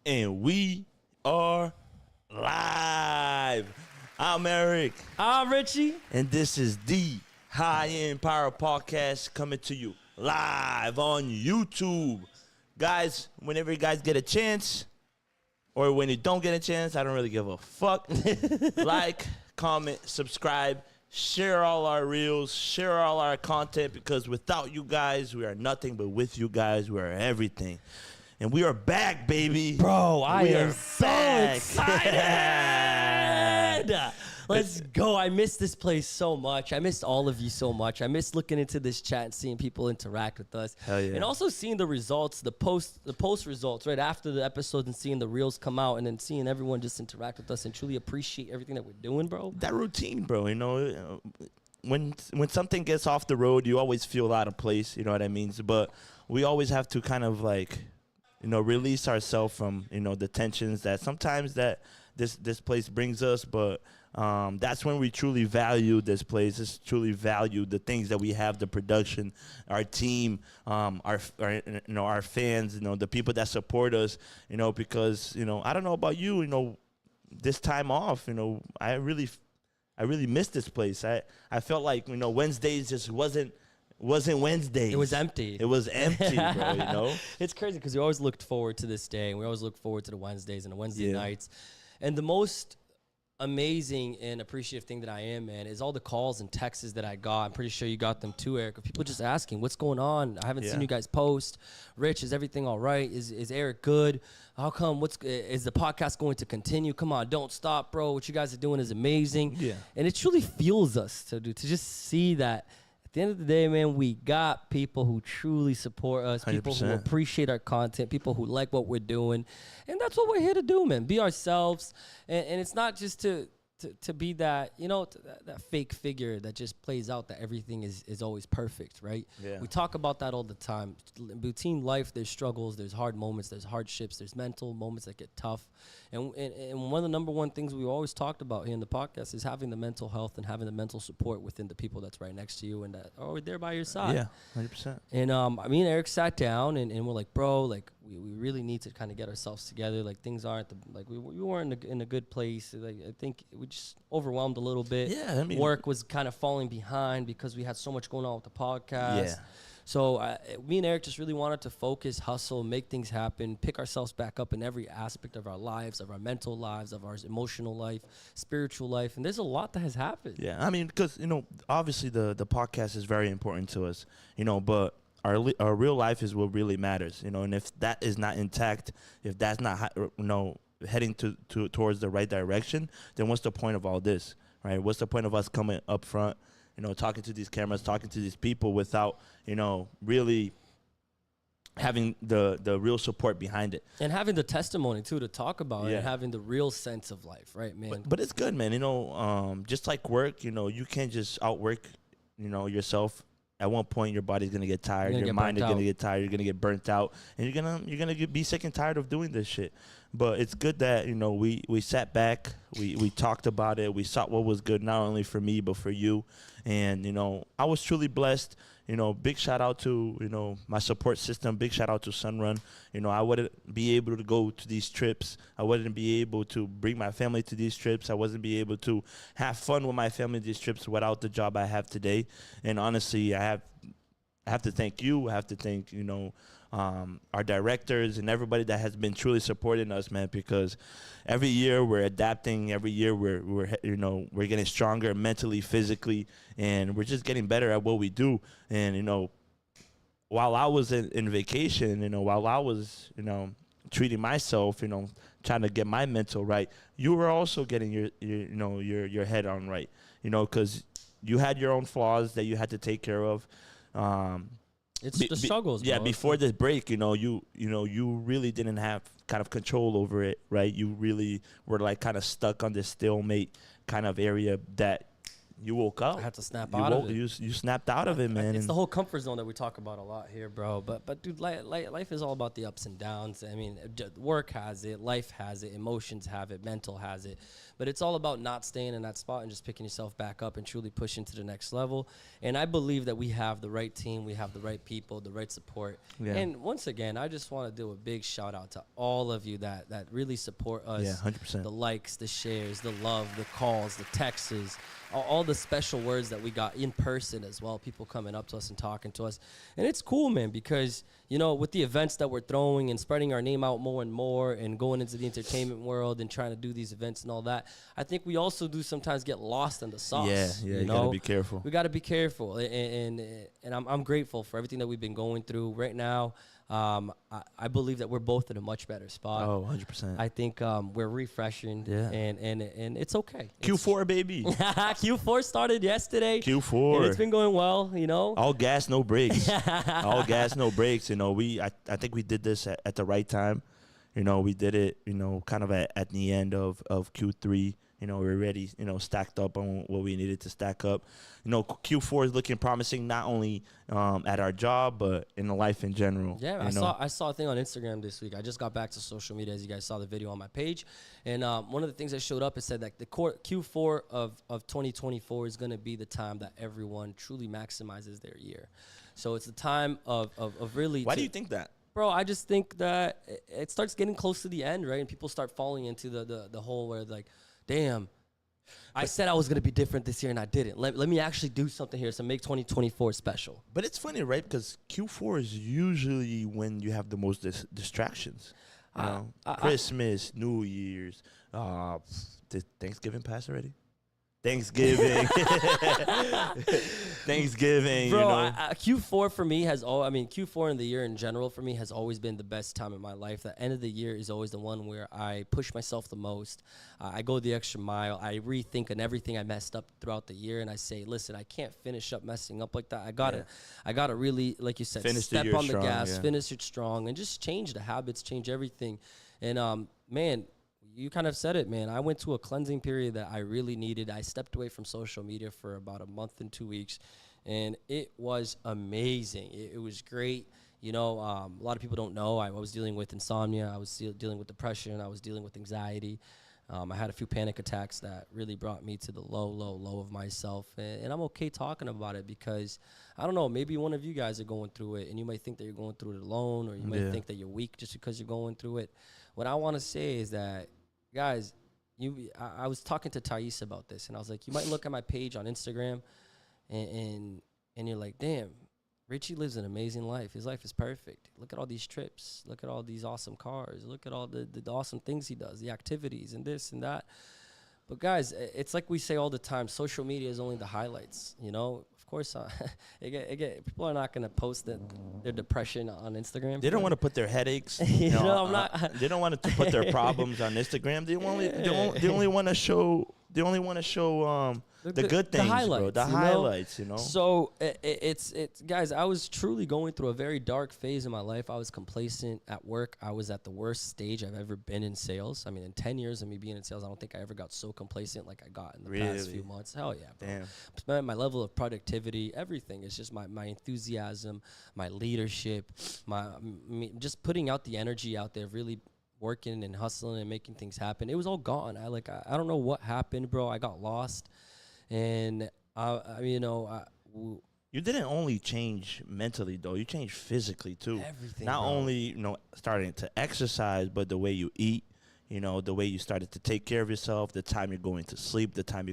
And we are live. I'm Eric. I'm Richie. And this is the High End Power Podcast coming to you live on YouTube. Guys, whenever you guys get a chance, or when you don't get a chance, I don't really give a fuck. Like, comment, subscribe, share all our reels, share all our content, because without you guys, we are nothing, but with you guys, we are everything. And we are back, baby. Bro, I am so back. excited. Let's go. I miss this place so much. I missed all of you so much. I miss looking into this chat and seeing people interact with us. Hell yeah. And also seeing the results, the post results right after the episode, and seeing the reels come out, and then seeing everyone just interact with us and truly appreciate everything that we're doing, bro. That routine, bro, you know, when something gets off the road, you always feel out of place, you know what I mean? But we always have to kind of like, you know, release ourselves from, you know, the tensions that sometimes that this place brings us. But that's when we truly value this place. Just truly value the things that we have, the production, our team, our you know, our fans, you know, the people that support us, you know, because, you know, I don't know about you, you know, this time off, you know, I really missed this place. I felt like, you know, Wednesdays just wasn't Wednesday. It was empty. It was empty, bro, you know? It's crazy because we always looked forward to this day, and we always look forward to the Wednesdays and the Wednesday nights. And the most amazing and appreciative thing that I am, man, is all the calls and texts that I got. I'm pretty sure you got them too, Eric. People just asking, what's going on? I haven't seen you guys post. Rich, is everything all right? Is Eric good? How come? Is the podcast going to continue? Come on, don't stop, bro. What you guys are doing is amazing. Yeah. And it truly fuels us to just see that. At the end of the day, man, we got people who truly support us, 100%. people who appreciate our content, people who like what we're doing. And that's what we're here to do, man. Be ourselves. And it's not just to be that, you know, that fake figure that just plays out that everything is always perfect, right? Yeah. We talk about that all the time. In routine life, there's struggles, there's hard moments, there's hardships, there's mental moments that get tough. And one of the number one things we always talked about here in the podcast is having the mental health and having the mental support within the people that's right next to you and that are there by your side. Yeah, 100%. And me and Eric sat down and we're like, bro, like we really need to kind of get ourselves together. Like things aren't we weren't in a good place. Like I think we just overwhelmed a little bit. Yeah, I mean, work was kind of falling behind because we had so much going on with the podcast. Yeah. So me and Eric just really wanted to focus, hustle, make things happen, pick ourselves back up in every aspect of our lives, of our mental lives, of our emotional life, spiritual life. And there's a lot that has happened. Yeah, I mean, because, you know, obviously the podcast is very important to us, you know, but our real life is what really matters, you know, and if that is not intact, if that's not, you know, heading towards the right direction, then what's the point of all this, right? What's the point of us coming up front, you know, talking to these cameras, talking to these people without, you know, really having the real support behind it. And having the testimony, too, to talk about it, and having the real sense of life, right, man? But it's good, man. You know, just like work, you know, you can't just outwork, you know, yourself. At one point, your body's going to get tired. Your mind is going to get tired. You're going to get burnt out. And you're gonna be sick and tired of doing this shit. But it's good that, you know, we sat back. We talked about it. We saw what was good, not only for me, but for you. And, you know, I was truly blessed. You know, big shout out to, you know, my support system. Big shout out to Sunrun. You know, I wouldn't be able to go to these trips. I wouldn't be able to bring my family to these trips. I wasn't be able to have fun with my family these trips without the job I have today. And honestly, I have to thank you. I have to thank, you know, our directors and everybody that has been truly supporting us, man, because every year we're adapting. Every year we're you know, we're getting stronger mentally, physically, and we're just getting better at what we do. And, you know, while I was in vacation, you know, while I was, you know, treating myself, you know, trying to get my mental right, you were also getting your head on right, you know, because you had your own flaws that you had to take care of. It's the struggles, yeah, bro. before this break, you really didn't have kind of control over it, right? You really were like kind of stuck on this stalemate kind of area that You woke up. I had to snap out of it. You snapped out of it, man. It's the whole comfort zone that we talk about a lot here, bro. But dude, life is all about the ups and downs. I mean, work has it, life has it, emotions have it, mental has it. But it's all about not staying in that spot and just picking yourself back up and truly pushing to the next level. And I believe that we have the right team, we have the right people, the right support. Yeah. And once again, I just want to do a big shout out to all of you that really support us. Yeah, 100%. The likes, the shares, the love, the calls, the texts, all the special words that we got in person as well, people coming up to us and talking to us. And it's cool, man, because, you know, with the events that we're throwing and spreading our name out more and more and going into the entertainment world and trying to do these events and all that, I think we also do sometimes get lost in the sauce. Yeah, you got to be careful. We got to be careful. And I'm grateful for everything that we've been going through right now. I believe that we're both in a much better spot. Oh, 100%. I think we're refreshing, and it's okay. Q4, baby. Q4 started yesterday. Q4. And it's been going well, you know. All gas, no brakes. All gas, no brakes. You know, I think we did this at the right time. You know, we did it, you know, kind of at the end of Q3. You know, we're already, you know, stacked up on what we needed to stack up. You know, Q4 is looking promising, not only at our job, but in the life in general. Yeah, I saw a thing on Instagram this week. I just got back to social media, as you guys saw the video on my page. And one of the things that showed up, it said that the Q4 of 2024 is going to be the time that everyone truly maximizes their year. So it's the time of really... Why do you think that? Bro, I just think that it starts getting close to the end, right? And people start falling into the hole where, like, damn, I said I was going to be different this year and I didn't. Let me actually do something here to make 2024 special. But it's funny, right? Because Q4 is usually when you have the most distractions. You know, Christmas, New Year's. Did Thanksgiving pass already? Thanksgiving. Thanksgiving, bro, you know. Q4 for me Q4 in the year in general for me has always been the best time in my life. The end of the year is always the one where I push myself the most. I go the extra mile. I rethink on everything I messed up throughout the year, and I say, listen, I can't finish up messing up like that. I gotta really, like you said, step on the gas, finish it strong, and just change the habits, change everything. And man, you kind of said it, man. I went to a cleansing period that I really needed. I stepped away from social media for about a month and 2 weeks, and it was amazing. It was great. You know, a lot of people don't know. I was dealing with insomnia. I was dealing with depression. I was dealing with anxiety. I had a few panic attacks that really brought me to the low of myself. And I'm okay talking about it because, I don't know, maybe one of you guys are going through it, and you might think that you're going through it alone, or you might think that you're weak just because you're going through it. What I want to say is that, guys, I was talking to Thais about this, and I was like, you might look at my page on Instagram, and you're like, damn, Richie lives an amazing life. His life is perfect. Look at all these trips. Look at all these awesome cars. Look at all the awesome things he does, the activities and this and that. But, guys, it's like we say all the time, social media is only the highlights, you know. Of course, people are not going to post their depression on Instagram. They don't want to put their headaches. They don't want to put their problems on Instagram. They only want to show. They only want to show the good things, bro. The highlights, you know. So it's guys. I was truly going through a very dark phase in my life. I was complacent at work. I was at the worst stage I've ever been in sales. I mean, in 10 years of me being in sales, I don't think I ever got so complacent like I got in the past few months. Hell yeah, bro. Damn. My level of productivity, everything. It's just my enthusiasm, my leadership, just putting out the energy out there, really working and hustling and making things happen. It was all gone. I don't know what happened, bro. I got lost, and you didn't only change mentally though. You changed physically too. Everything. Not only starting to exercise, but the way you eat. You know, the way you started to take care of yourself, the time you're going to sleep, the time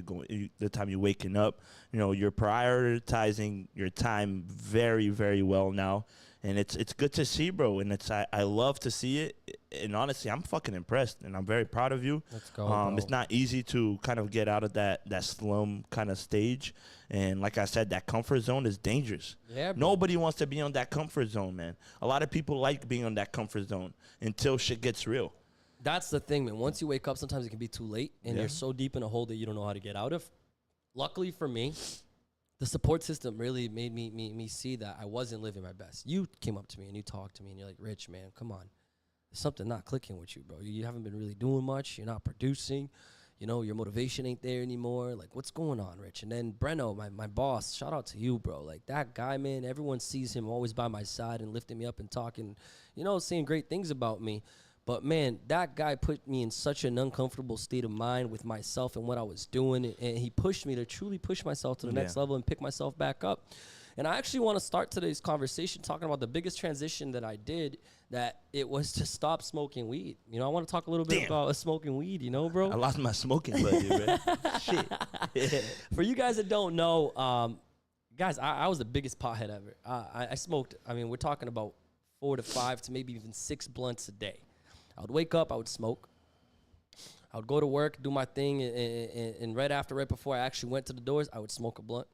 you're waking up. You know, you're prioritizing your time very, very well now. And it's good to see, bro. And I love to see it. And honestly, I'm fucking impressed. And I'm very proud of you. Let's go, bro. It's not easy to kind of get out of that slum kind of stage. And like I said, that comfort zone is dangerous. Yeah, bro. Nobody wants to be on that comfort zone, man. A lot of people like being on that comfort zone until shit gets real. That's the thing, man. Once you wake up, sometimes it can be too late. And you're so deep in a hole that you don't know how to get out of. Luckily for me, the support system really made me see that I wasn't living my best. You came up to me and you talked to me and you're like, Rich, man, come on. There's something not clicking with you, bro. You haven't been really doing much. You're not producing. you know, your motivation ain't there anymore. Like, what's going on, Rich? And then Breno, my boss, shout out to you, bro. Like, that guy, man, everyone sees him always by my side and lifting me up and talking, you know, saying great things about me. But, man, that guy put me in such an uncomfortable state of mind with myself and what I was doing. And he pushed me to truly push myself to the next level and pick myself back up. And I actually want to start today's conversation talking about the biggest transition that I did, that it was to stop smoking weed. You know, I want to talk a little bit about smoking weed, you know, bro? I lost my smoking buddy, man. Shit. For you guys that don't know, guys, I was the biggest pothead ever. I smoked, I mean, we're talking about 4 to 5 to maybe even 6 blunts a day. I would wake up, I would smoke. I would go to work, do my thing, and right before I actually went to the doors, I would smoke a blunt.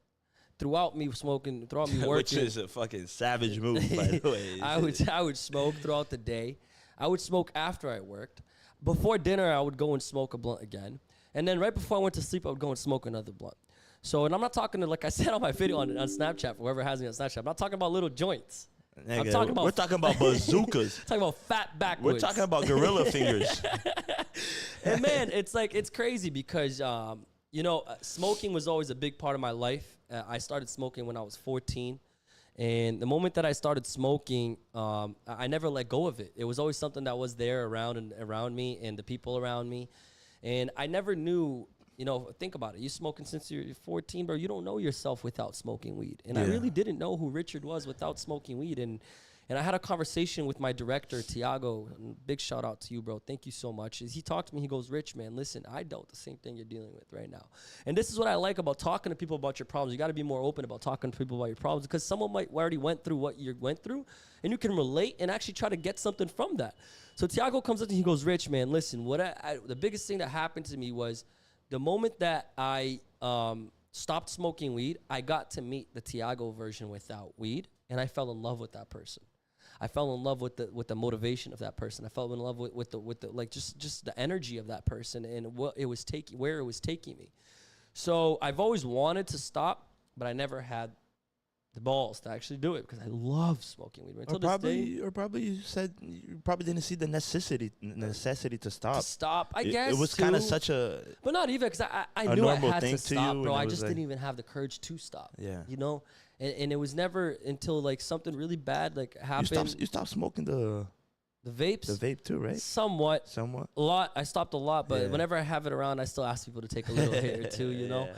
Throughout me working. Which is a fucking savage move, by the way. I would smoke throughout the day. I would smoke after I worked. Before dinner, I would go and smoke a blunt again. And then right before I went to sleep, I would go and smoke another blunt. So, and I'm not talking to, like I said on my video on Snapchat, whoever has me on Snapchat, I'm not talking about little joints. Nigga, we're talking about bazookas. Talking about fat backwoods. We're talking about gorilla fingers. And man, it's crazy because, you know, smoking was always a big part of my life. I started smoking when I was 14. And the moment that I started smoking, I never let go of it. It was always something that was there around me and the people around me. And I never knew, you know, think about it. You smoking since you're 14, bro. You don't know yourself without smoking weed. And I really didn't know who Richard was without smoking weed. And I had a conversation with my director, Tiago. Big shout out to you, bro. Thank you so much. As he talked to me, he goes, Rich, man, listen, I dealt the same thing you're dealing with right now. And this is what I like about talking to people about your problems. You got to be more open about talking to people about your problems, because someone might already went through what you went through, and you can relate and actually try to get something from that. So Tiago comes up and he goes, Rich, man, listen, the biggest thing that happened to me was the moment that I stopped smoking weed, I got to meet the Tiago version without weed, and I fell in love with that person. I fell in love with the motivation of that person. I fell in love with the like just the energy of that person and where it was taking me. So I've always wanted to stop, but I never had the balls to actually do it because I love smoking weed. Or probably you said you probably didn't see the necessity to stop. I guess it was kind of such a, but not even, because I knew I had to stop, bro. I just didn't even have the courage to stop. Yeah, you know. And it was never until like something really bad like happened. You stopped smoking the vapes? The vape too, right? Somewhat. A lot. I stopped a lot, but whenever I have it around, I still ask people to take a little hit or two, you know?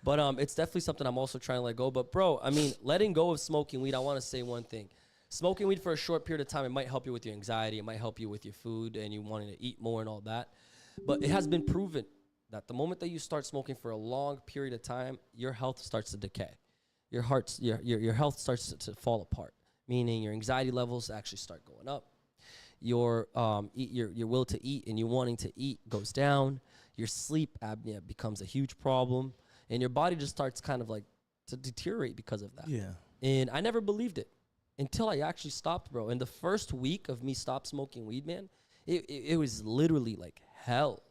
But it's definitely something I'm also trying to let go. But bro, I mean, letting go of smoking weed, I want to say one thing. Smoking weed for a short period of time, it might help you with your anxiety. It might help you with your food and you wanting to eat more and all that. But it has been proven that the moment that you start smoking for a long period of time, your health starts to decay. Your health starts to fall apart, meaning your anxiety levels actually start going up. Your will to eat and you wanting to eat goes down. Your sleep apnea becomes a huge problem, and your body just starts kind of like to deteriorate because of that. Yeah. And I never believed it until I actually stopped, bro. In the first week of me stopped smoking weed, man, it was literally like hell.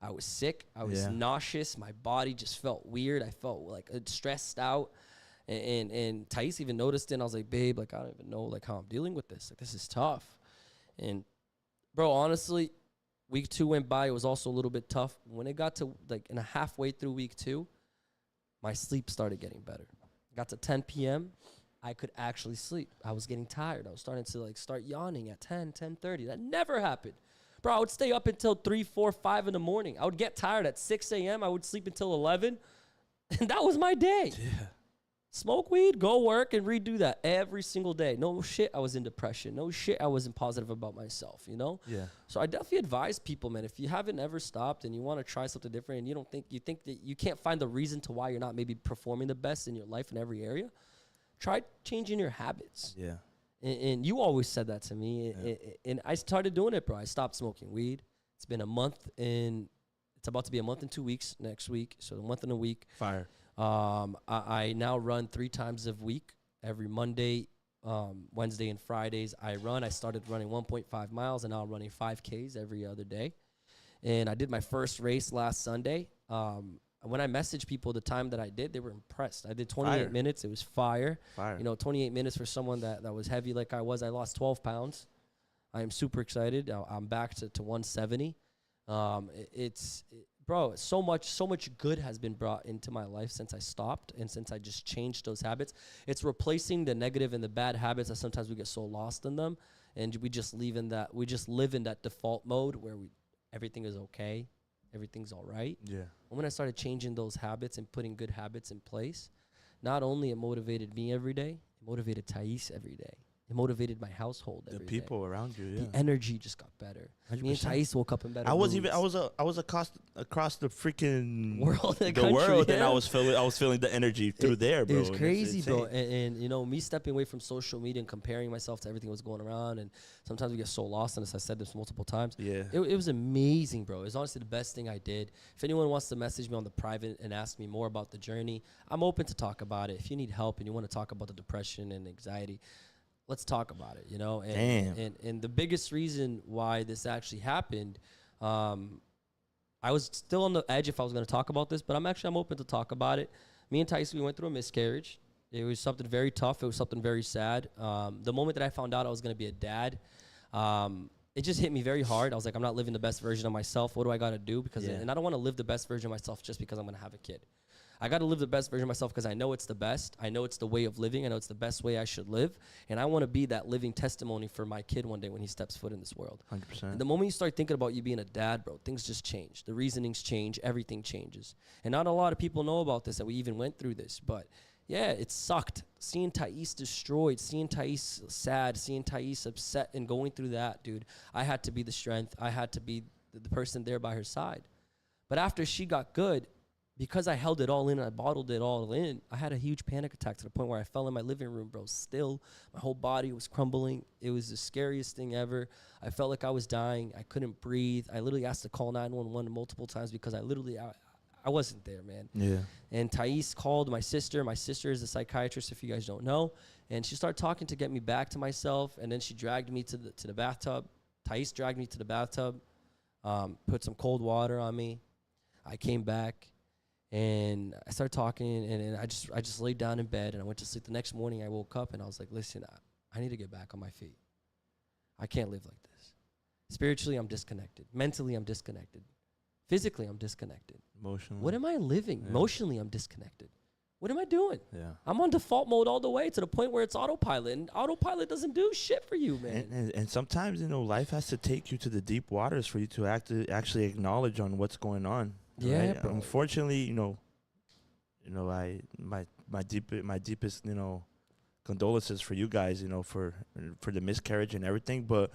I was sick. I was nauseous. My body just felt weird. I felt like stressed out. And Thais even noticed it, and I was like, babe, like, I don't even know, like, how I'm dealing with this. Like, this is tough. And, bro, honestly, week 2 went by. It was also a little bit tough. When it got to, like, halfway through week 2, my sleep started getting better. Got to 10 p.m., I could actually sleep. I was getting tired. I was starting to, like, start yawning at 10:30. That never happened. Bro, I would stay up until 3, 4, 5 in the morning. I would get tired at 6 a.m. I would sleep until 11, and that was my day. Yeah. Smoke weed, go work, and redo that every single day. No shit, I was in depression. No shit, I wasn't positive about myself, you know? Yeah. So I definitely advise people, man, if you haven't ever stopped and you want to try something different and you think that you can't find the reason to why you're not maybe performing the best in your life in every area, try changing your habits. Yeah. And you always said that to me. And I started doing it, bro. I stopped smoking weed. It's been a month, and it's about to be a month and 2 weeks next week. So a month and a week. Fire. I now run 3 times a week, every Monday, Wednesday, and Fridays. I started running 1.5 miles, and now I'm running 5Ks every other day. And I did my first race last Sunday. When I messaged people the time that I did, they were impressed. I did 28 minutes. It was fire. Fire. You know, 28 minutes for someone that was heavy like I was. I lost 12 pounds. I am super excited. I'm back to 170. bro, so much good has been brought into my life since I stopped and since I just changed those habits. It's replacing the negative and the bad habits that sometimes we get so lost in them, and we just live in that default mode where everything is okay, everything's all right. Yeah. And when I started changing those habits and putting good habits in place, not only it motivated me every day, it motivated Thais every day. It motivated my household every day. The people around you, yeah. The energy just got better. 100%. Me and Thais woke up in better I was moods. across the freaking world, the country, world, yeah. and I was feeling the energy through there, bro. It was crazy, it's bro. And you know, me stepping away from social media and comparing myself to everything that was going around, and sometimes we get so lost in this. I said this multiple times. Yeah. It was amazing, bro. It was honestly the best thing I did. If anyone wants to message me on the private and ask me more about the journey, I'm open to talk about it. If you need help and you want to talk about the depression and anxiety, let's talk about it, you know? And the biggest reason why this actually happened, I was still on the edge if I was going to talk about this, but I'm open to talk about it. Me and Tyson, we went through a miscarriage. It was something very tough. It was something very sad. The moment that I found out I was going to be a dad, it just hit me very hard. I was like, I'm not living the best version of myself. What do I got to do? And I don't want to live the best version of myself just because I'm going to have a kid. I got to live the best version of myself because I know it's the best. I know it's the way of living. I know it's the best way I should live. And I want to be that living testimony for my kid one day when he steps foot in this world. 100%. And the moment you start thinking about you being a dad, bro, things just change. The reasonings change. Everything changes. And not a lot of people know about this, that we even went through this. But, yeah, it sucked. Seeing Thais destroyed, seeing Thais sad, seeing Thais upset and going through that, dude. I had to be the strength. I had to be the person there by her side. But after she got good, because I held it all in and I bottled it all in, I had a huge panic attack to the point where I fell in my living room, bro. Still, my whole body was crumbling. It was the scariest thing ever. I felt like I was dying. I couldn't breathe. I literally asked to call 911 multiple times because I wasn't there, man. Yeah. And Thais called my sister. My sister is a psychiatrist, if you guys don't know. And she started talking to get me back to myself. And then she dragged me to the bathtub. Thais dragged me to the bathtub, put some cold water on me. I came back. And I started talking, and I just laid down in bed, and I went to sleep. The next morning, I woke up, and I was like, listen, I need to get back on my feet. I can't live like this. Spiritually, I'm disconnected. Mentally, I'm disconnected. Physically, I'm disconnected. Emotionally. What am I living? Yeah. Emotionally, I'm disconnected. What am I doing? Yeah. I'm on default mode all the way to the point where it's autopilot, and autopilot doesn't do shit for you, man. And sometimes, you know, life has to take you to the deep waters for you to actually acknowledge on what's going on. Yeah, right? bro. Unfortunately, my deepest, condolences for you guys, for the miscarriage and everything. But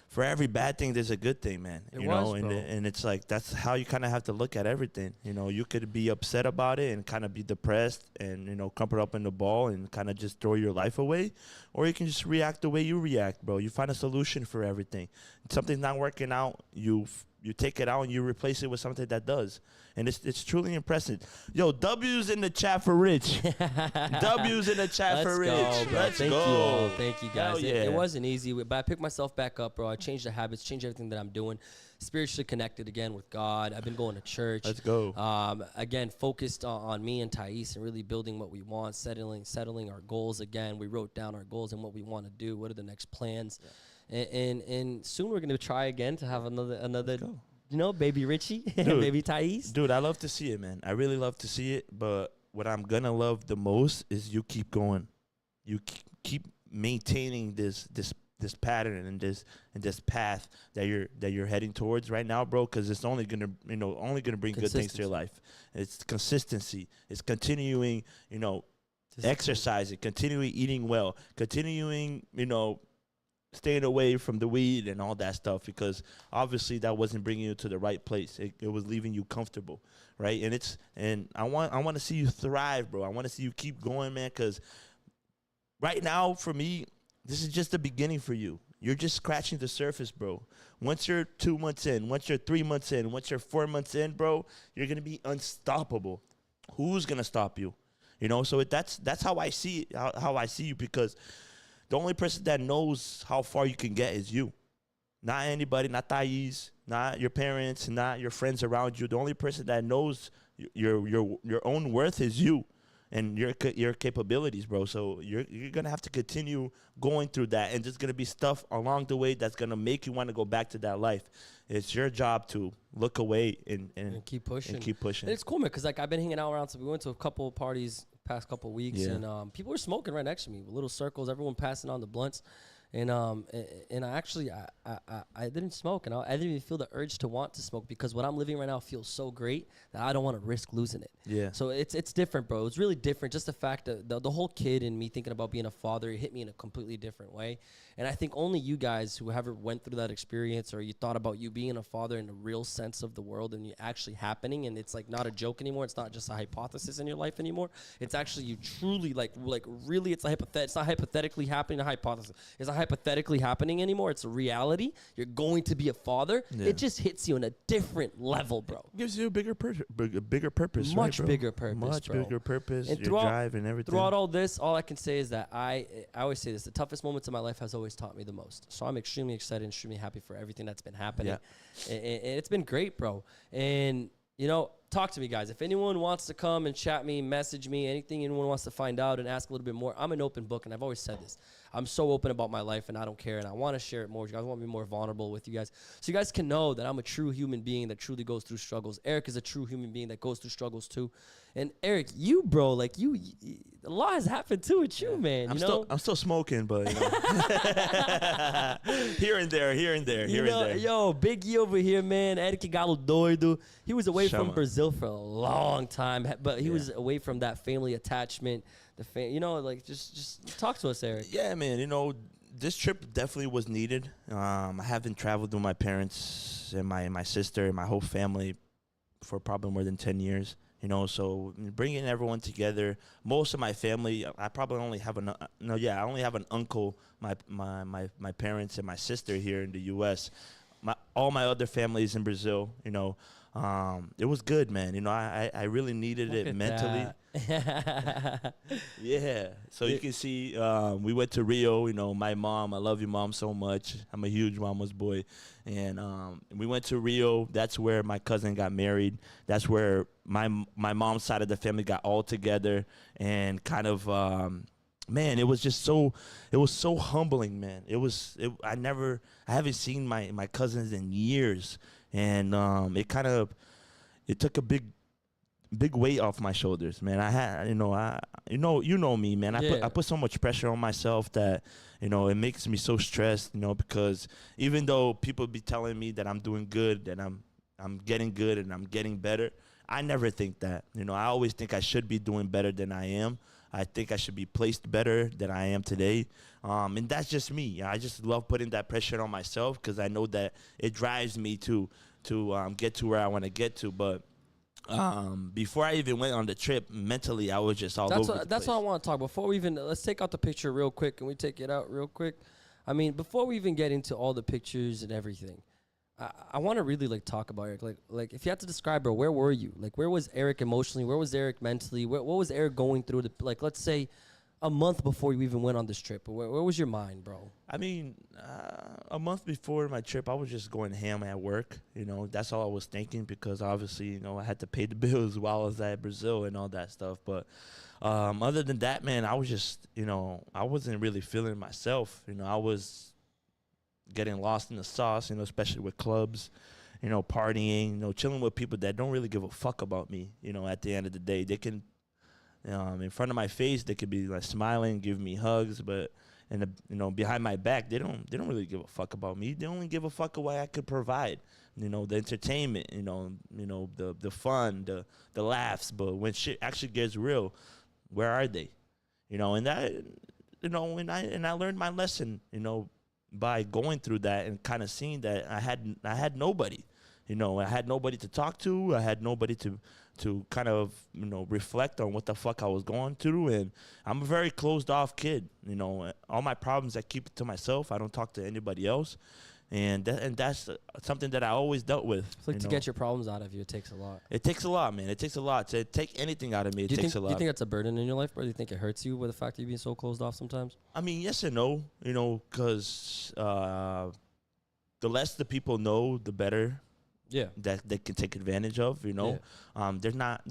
for every bad thing, there's a good thing, man. And it's like that's how you kind of have to look at everything. You could be upset about it and kind of be depressed and crumple up in the ball and kind of just throw your life away, or you can just react the way you react, bro. You find a solution for everything. If something's not working out, you take it out and you replace it with something that does. And it's truly impressive. Yo, W's in the chat for Rich. W's in the chat for Rich. Let's Thank go. you all. Thank you, guys. Yeah. It wasn't easy, but I picked myself back up, bro. I changed the habits, changed everything that I'm doing. Spiritually connected again with God. I've been going to church. Let's go. Again, focused on me and Thais and really building what we want, settling our goals again. We wrote down our goals and what we want to do. What are the next plans? Yeah. And soon we're going to try again to have another baby Richie, baby Thais. Dude, I love to see it, man. I really love to see it. But what I'm going to love the most is you keep going. You keep maintaining this pattern and this path that you're heading towards right now, bro, because it's only going to bring good things to your life. It's consistency. It's continuing, exercising, continuing eating well, continuing, staying away from the weed and all that stuff, because obviously that wasn't bringing you to the right place. It was leaving you comfortable, right? And I want to see you thrive, bro. I want to see you keep going, man, because right now for me, this is just the beginning for you. You're just scratching the surface, bro. Once you're 2 months in, once you're 3 months in, once you're 4 months in, bro, you're gonna be unstoppable. Who's gonna stop you? So that's how I see it, how I see you, because the only person that knows how far you can get is you. Not anybody, not Thais, not your parents, not your friends around you. The only person that knows your own worth is you. and your capabilities, bro. So you're gonna have to continue going through that, and there's gonna be stuff along the way that's gonna make you want to go back to that life. It's your job to look away and keep pushing. And keep pushing. And it's cool, man, because like I've been hanging out around. So we went to a couple parties past couple weeks, and people were smoking right next to me with little circles. Everyone passing on the blunts. And I actually I didn't smoke, and I didn't even feel the urge to want to smoke, because what I'm living right now feels so great that I don't want to risk losing it. Yeah. So it's different, bro. It's really different. Just the fact that the whole kid in me thinking about being a father, it hit me in a completely different way. And I think only you guys who ever went through that experience, or you thought about you being a father in the real sense of the world and you actually happening, and it's like not a joke anymore. It's not just a hypothesis in your life anymore. It's actually you truly like really. It's not hypothetically happening. A hypothesis. It's not hypothetically happening anymore. It's a reality. You're going to be a father. Yeah. It just hits you on a different level, bro. It gives you a bigger purpose. Much right, bigger purpose. Much bro. bigger purpose. And your drive and everything. Throughout all this, all I can say is that I always say this: the toughest moments of my life has always taught me the most. So I'm extremely excited and extremely happy for everything that's been happening. Yeah. And it's been great, bro. And you know, talk to me, guys. If anyone wants to come and chat me, message me, anything anyone wants to find out and ask a little bit more, I'm an open book, and I've always said this. I'm so open about my life, and I don't care, and I want to share it more. You guys want me more vulnerable with you guys, so you guys can know that I'm a true human being that truly goes through struggles. Erik is a true human being that goes through struggles too. And Erik, you, bro, like a lot has happened too with you, man. I'm still smoking, but you know. here and there. Yo, Big E over here, man. Eriks Galo doido. He was away from Brazil for a long time, but he was away from that family attachment. Just talk to us, Erik. Yeah, man. You know, this trip definitely was needed. I haven't traveled with my parents and my sister and my whole family for probably more than 10 years. You know, so bringing everyone together. Most of my family, I probably only have I only have an uncle, my parents and my sister here in the U.S. All my other families in Brazil. You know, it was good, man. You know, I really needed it mentally. Yeah. So you can see, we went to Rio. You know, my mom. I love you, mom, so much. I'm a huge mama's boy, and we went to Rio. That's where my cousin got married. That's where my mom's side of the family got all together, and kind of. Man, it was so humbling, man. I haven't seen my cousins in years, and it took a big weight off my shoulders, man. You know me, man. I put so much pressure on myself that, you know, it makes me so stressed, you know, because even though people be telling me that I'm doing good and I'm getting good and I'm getting better, I never think that. You know, I always think I should be doing better than I am. I think I should be placed better than I am today. And that's just me. I just love putting that pressure on myself because I know that it drives me to get to where I want to get to. But before I even went on the trip, mentally, I was just all over the place. That's what I want to talk. Before we even, let's take out the picture real quick. Can we take it out real quick? I mean, before we even get into all the pictures and everything, I want to really talk about Erik. Like if you had to describe, bro, where were you? Like where was Erik emotionally? Where was Erik mentally? What was Erik going through? Let's say a month before you even went on this trip. Where was your mind, bro? I mean, a month before my trip, I was just going ham at work. You know, that's all I was thinking because obviously, you know, I had to pay the bills while I was at Brazil and all that stuff. But other than that, man, I was just, you know, I wasn't really feeling myself. You know, I was getting lost in the sauce, you know, especially with clubs, you know, partying, you know, chilling with people that don't really give a fuck about me. You know, at the end of the day, they can, in front of my face, they could be like smiling, giving me hugs, but behind my back, they don't really give a fuck about me. They only give a fuck of what I could provide. You know, the entertainment, you know, the fun, the laughs. But when shit actually gets real, where are they? You know, and that, you know, and I learned my lesson, you know, by going through that and kind of seeing that I had nobody, you know, I had nobody to talk to. I had nobody to kind of, you know, reflect on what the fuck I was going through. And I'm a very closed off kid, you know, all my problems, I keep it to myself. I don't talk to anybody else. And that's something that I always dealt with. It's like to get your problems out of you, it takes a lot. It takes a lot, man. It takes a lot. To take anything out of me, it takes a lot. Do you think that's a burden in your life, or do you think it hurts you with the fact that you're being so closed off sometimes? I mean, yes and no, you know, because the less the people know, the better. that they can take advantage of, they're not,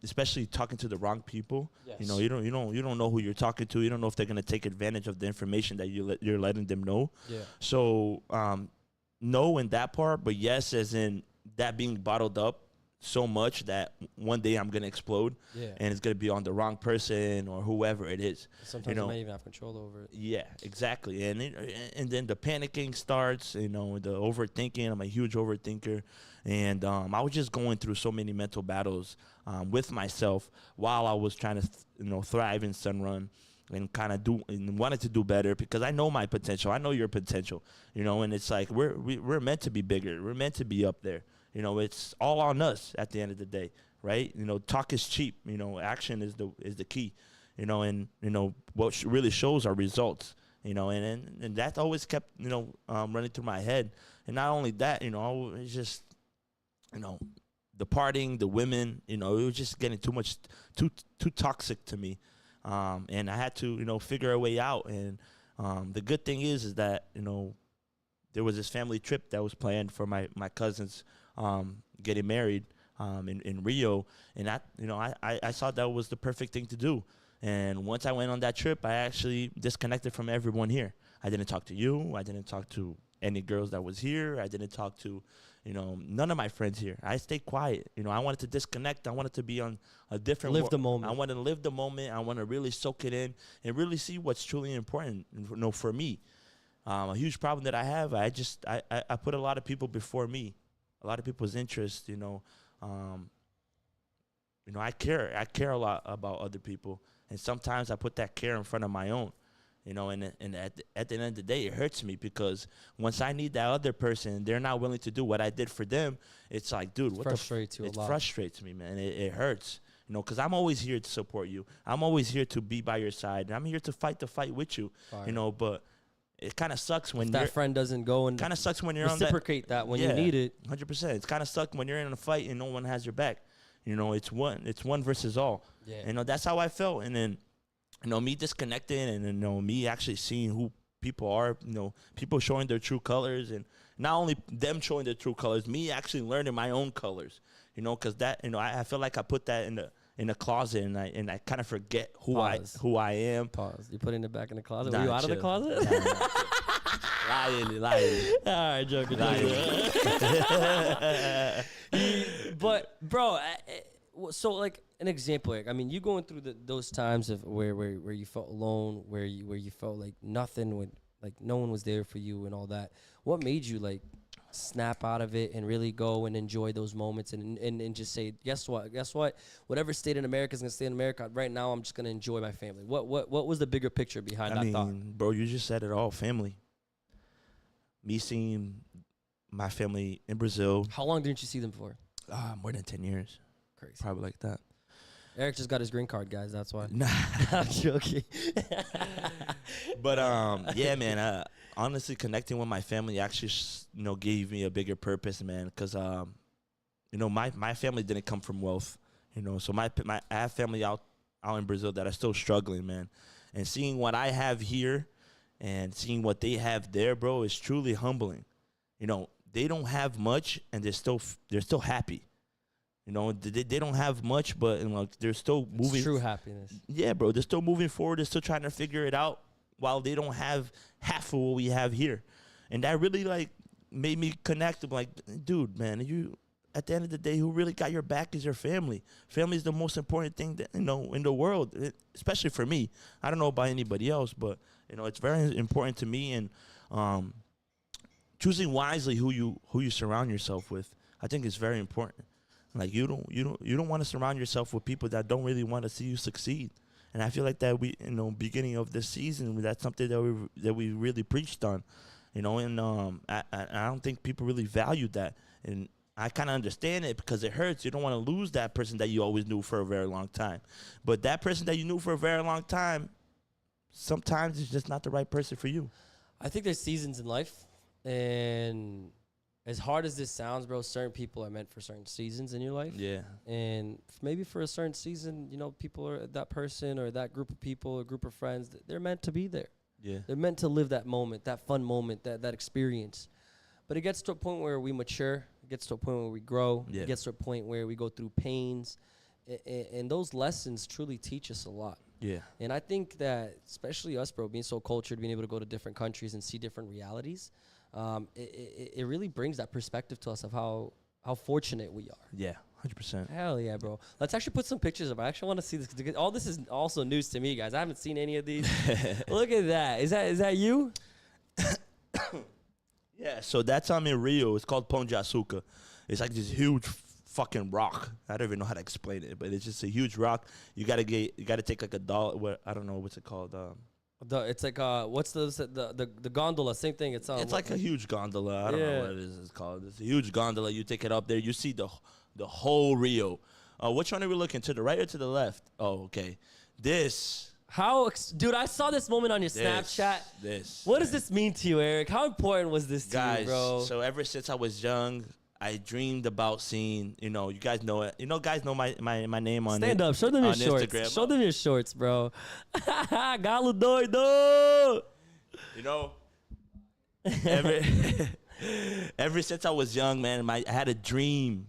especially talking to the wrong people. Yes. You don't know who you're talking to. You don't know if they're going to take advantage of the information that you're letting them know. So no in that part, but yes as in that being bottled up so much that one day I'm gonna explode, and it's gonna be on the wrong person or whoever it is. Sometimes you might even have control over it. Yeah, exactly. And then the panicking starts. The overthinking. I'm a huge overthinker, and I was just going through so many mental battles with myself while I was trying to thrive in Sunrun. And kind of wanted to do better because I know my potential. I know your potential, and it's like we're meant to be bigger. We're meant to be up there. It's all on us at the end of the day, right? Talk is cheap. Action is the key. And what really shows are results. And that always kept running through my head. And not only that, it's just the partying, the women. It was just getting too toxic to me. And I had to figure a way out. And the good thing is that there was this family trip that was planned for my cousins getting married in Rio, and I thought that was the perfect thing to do. And once I went on that trip, I actually disconnected from everyone here. I didn't talk to you. I didn't talk to any girls that was here. I didn't talk to none of my friends here. I stayed quiet. I wanted to disconnect. I wanted to be on a different live the moment. I want to live the moment. I want to really soak it in and really see what's truly important. For me, a huge problem that I have. I put a lot of people before me. A lot of people's interest, I care a lot about other people, and sometimes I put that care in front of my own, and at the end of the day, it hurts me because once I need that other person, they're not willing to do what I did for them. It's like, dude, it frustrates me, man. It hurts, because I'm always here to support you. I'm always here to be by your side, and I'm here to fight the fight with you, but it kind of sucks when that friend doesn't go and kind of sucks when you're reciprocate that when you need it. 100%. It's kind of sucks when you're in a fight and no one has your back. It's one versus all. Yeah. That's how I felt. And then, me disconnecting and me actually seeing who people are. People showing their true colors, and not only them showing their true colors, me actually learning my own colors. Because that I feel like I put that in a closet, and I kind of forget who I am. Pause. You putting it back in the closet? Nah, were you out of the closet? Lying. All right, joking. But bro, so like an example, you going through those times of where you felt alone, where you felt like nothing would, like no one was there for you and all that. What made you like snap out of it and really go and enjoy those moments and just say, guess what, whatever stayed in America is gonna stay in America. Right now I'm just gonna enjoy my family. What was the bigger picture behind that thought? Bro, you just said it all. Family. Me seeing my family in Brazil. How long didn't you see them for? More than 10 years. Crazy. Probably like that. Eric just got his green card, guys. That's why. Nah. I'm joking. But yeah, man. Honestly, connecting with my family actually, gave me a bigger purpose, man. Because my family didn't come from wealth, So I have family out in Brazil that are still struggling, man. And seeing what I have here, and seeing what they have there, bro, is truly humbling. They don't have much, and they're still happy. They don't have much, but they're still moving. It's true happiness. Yeah, bro, they're still moving forward. They're still trying to figure it out, while they don't have half of what we have here. And that really made me connect. I'm like, dude, man, at the end of the day, who really got your back is your family. Family is the most important thing that, in the world, especially for me. I don't know about anybody else, but it's very important to me. And choosing wisely who you surround yourself with, I think is very important. Like you don't want to surround yourself with people that don't really want to see you succeed. And I feel like that beginning of this season, that's something that we really preached on, and I don't think people really value that. And I kind of understand it because it hurts. You don't want to lose that person that you always knew for a very long time. But that person that you knew for a very long time, sometimes it's just not the right person for you. I think there's seasons in life, and as hard as this sounds, bro, certain people are meant for certain seasons in your life. Yeah. And maybe for a certain season, people are that person or that group of people or group of friends, they're meant to be there. Yeah. They're meant to live that moment, that fun moment, that experience. But it gets to a point where we mature. It gets to a point where we grow. Yeah. It gets to a point where we go through pains. And those lessons truly teach us a lot. Yeah. And I think that, especially us, bro, being so cultured, being able to go to different countries and see different realities, it really brings that perspective to us of how fortunate we are. Yeah, 100%. Hell yeah, bro. Let's actually put some pictures of it. I actually want to see this. All this is also news to me, guys. I haven't seen any of these. Look at that. Is that you? Yeah, so that's in Rio. It's called Pão de Açúcar. It's like this huge fucking rock. I don't even know how to explain it, but it's just a huge rock. You gotta take like a dollar. I don't know what's it called. It's like what's the gondola? Same thing. It's like a huge gondola. I don't know what it is. It's called. It's a huge gondola. You take it up there. You see the whole Rio. Which one are we looking, to the right or to the left? Oh, okay. This. Dude, I saw this moment on your Snapchat. What does this mean to you, Eric? How important was this to you, bro? So ever since I was young, I dreamed about seeing, you guys know it. Guys know my name on Stand up. Show them your shorts. Instagram. Show them your shorts, bro. Galo doido. Ever since I was young, man, I had a dream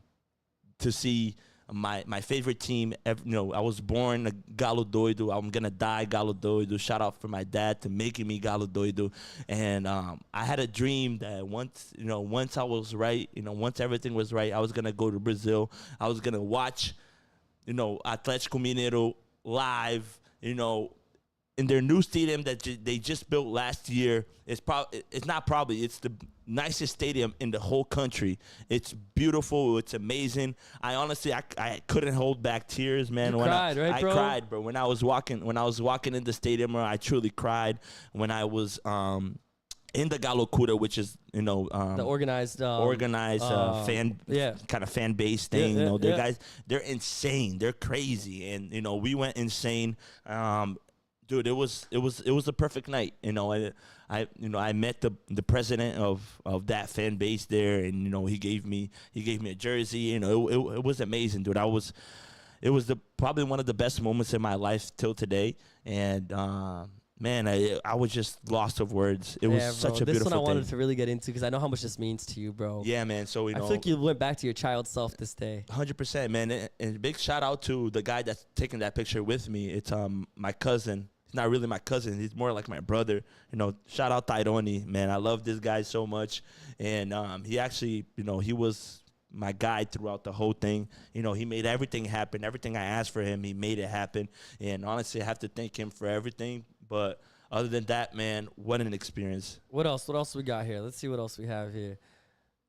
to see my favorite team. I was born a Galo doido. I'm gonna die Galo doido. Shout out for my dad to making me Galo doido. And I had a dream that once I was right, once everything was right, I was gonna go to Brazil. I was gonna watch, Atlético Mineiro live. In their new stadium that they just built last year. It's the nicest stadium in the whole country. It's beautiful. It's amazing. I honestly, I couldn't hold back tears, man. You cried, right, bro? I cried, bro. When I was walking in the stadium, I truly cried. When I was in the Galocura, which is the organized fan kind of fan base thing. Guys, they're insane. They're crazy, and we went insane. Dude, it was a perfect night. I met the president of that fan base there, and he gave me a jersey. It was amazing, dude. It was probably one of the best moments in my life till today, and man, I was just lost of words. It was such a beautiful thing. This one I wanted to really get into because I know how much this means to you, bro. Yeah, man. So I feel like you went back to your child self this day. 100%, man. And big shout out to the guy that's taking that picture with me. It's my cousin. He's not really my cousin. He's more like my brother. Shout out Tyrone, man. I love this guy so much. And he actually, he was my guide throughout the whole thing. He made everything happen. Everything I asked for him, he made it happen. And honestly, I have to thank him for everything. But other than that, man, what an experience. What else we got here? Let's see what else we have here.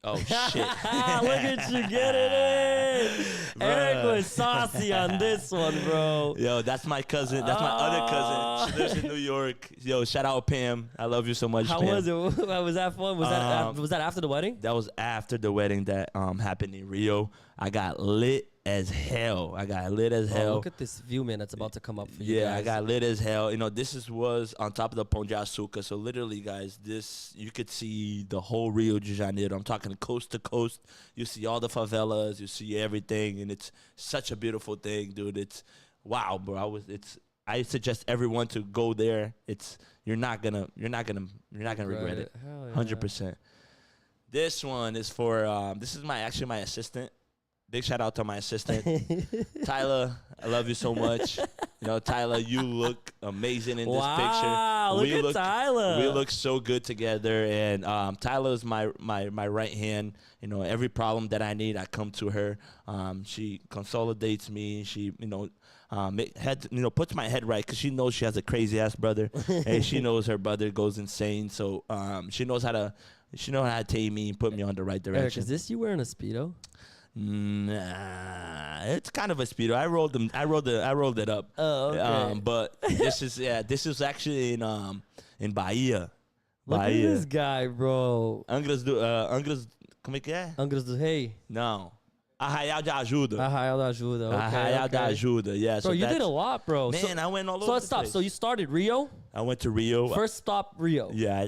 Oh, shit. Look at you getting it. Eric was saucy on this one, bro. Yo, that's my cousin. That's my other cousin. She lives in New York. Yo, shout out Pam. I love you so much, How Pam. was it? Was that fun? Was that after the wedding? That was after the wedding that happened in Rio. I got lit as hell. Look at this view, man, that's about to come up for you guys. Yeah, I got lit as hell. This was on top of the Pão de Açúcar. So literally, guys, you could see the whole Rio de Janeiro. I'm talking coast to coast. You see all the favelas. You see everything, and it's such a beautiful thing, dude. It's wow, bro. I suggest everyone to go there. You're not gonna regret it. 100%. This one is for this is my assistant. Big shout out to my assistant, Tyler. I love you so much. Tyler, you look amazing in this picture. Wow, look at Tyler. We look so good together. And Tyler is my right hand. Every problem that I need, I come to her. She consolidates me. She, puts my head right because she knows she has a crazy ass brother, and she knows her brother goes insane. So she knows how to take me and put me on the right direction. Eric, is this you wearing a Speedo? Nah, it's kind of a Speedo. I rolled it up. Oh, okay. But this is actually in Bahia. Look at this guy, bro. Angra, como é que é? Angra do Rei? Não. Arraial da Ajuda. Arraial da Ajuda. Okay, Arraial da Ajuda. Yeah. Bro, you did a lot, bro. Man, I went all over. So let's stop. So you started Rio? I went to Rio. First stop, Rio. Yeah,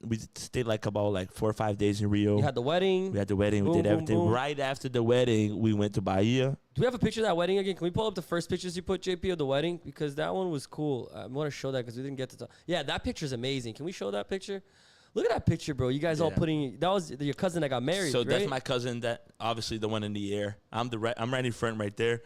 we stayed about 4 or 5 days in Rio. You had the wedding. We had the wedding. Boom, we did everything. boom. Right after the wedding, we went to Bahia. Do we have a picture of that wedding again? Can we pull up the first pictures you put, JP, of the wedding? Because that one was cool. I want to show that because we didn't get to talk. Yeah, that picture is amazing. Can we show that picture? Look at that picture, bro. You guys all putting. That was your cousin that got married. So right? that's my cousin. That obviously the one in the air. I'm right in front right there.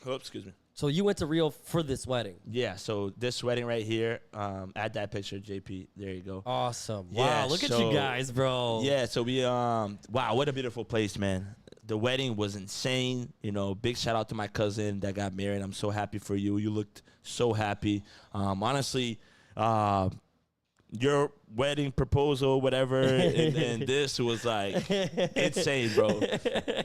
Excuse me. So you went to Rio for this wedding? Yeah. So this wedding right here. Add that picture, JP. There you go. Awesome. Yeah, wow. Look at you guys, bro. Yeah. So we wow, what a beautiful place, man. The wedding was insane. You know, big shout out to my cousin that got married. I'm so happy for you. You looked so happy. Honestly, your wedding proposal, whatever, and this was like insane, bro.